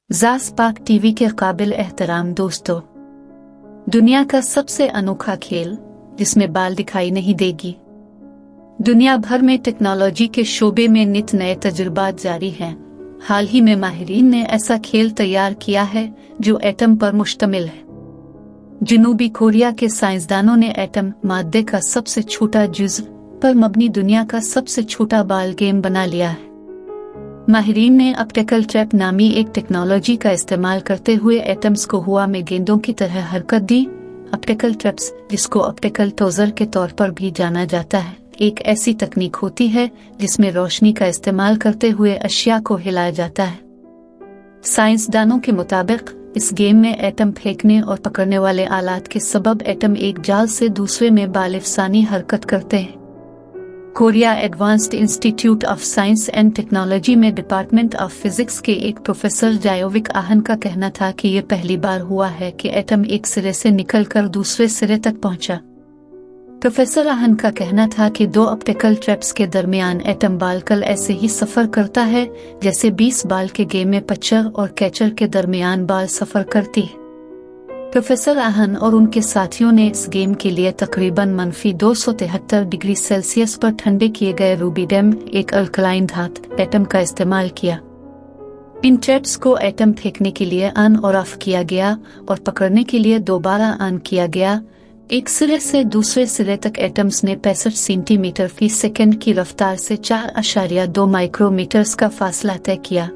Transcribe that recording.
ज़ास पाक टीवी के काबिल एहतराम दोस्तों, दुनिया का सबसे अनोखा खेल जिसमें बाल दिखाई नहीं देगी। दुनिया भर में टेक्नोलॉजी के शोबे में नित नए तजुर्बात जारी हैं। हाल ही में माहिरीन ने ऐसा खेल तैयार किया है जो एटम पर मुश्तमिल है। जनूबी कोरिया के साइंसदानों ने एटम मादे का सबसे छोटा जुज़ पर मबनी दुनिया का सबसे छोटा बाल गेम बना लिया है। माहिरीन ने ऑप्टिकल ट्रैप नामी एक टेक्नोलॉजी का इस्तेमाल करते हुए एटम्स को हवा में गेंदों की तरह हरकत दी। ऑप्टिकल ट्रैप्स, जिसको ऑप्टिकल टोजर के तौर पर भी जाना जाता है, एक ऐसी तकनीक होती है जिसमें रोशनी का इस्तेमाल करते हुए अशिया को हिलाया जाता है। साइंसदानों के मुताबिक इस गेम में एटम फेंकने और पकड़ने वाले आलात के सबब एटम एक जाल से दूसरे में बालिफसानी हरकत करते हैं। Korea advanced institute of science and technology में डिपार्टमेंट ऑफ फिजिक्स के एक प्रोफेसर जायोविक आहन का कहना था कि ये पहली बार हुआ है कि एटम एक सिरे से निकलकर दूसरे सिरे तक पहुंचा। प्रोफेसर आहन का कहना था कि दो ऑप्टिकल ट्रैप्स के दरमियान एटम बालकल ऐसे ही सफर करता है जैसे 20 बाल के गेम में पच्चर और कैचर के दरमियान बाल सफर करती है। प्रोफेसर आहन और उनके साथियों ने इस गेम के लिए तकरीबन -273 डिग्री सेल्सियस पर ठंडे किए गए रूबिडियम, एक अल्कलाइन धातु, एटम का इस्तेमाल किया। इन ट्रैप्स को एटम फेंकने के लिए ऑन और ऑफ किया गया और पकड़ने के लिए दोबारा ऑन किया गया। एक सिरे से दूसरे सिरे तक एटम्स ने 65 सेंटीमीटर फी सेकंड की रफ्तार से 4.2 माइक्रोमीटर्स का फासला तय किया।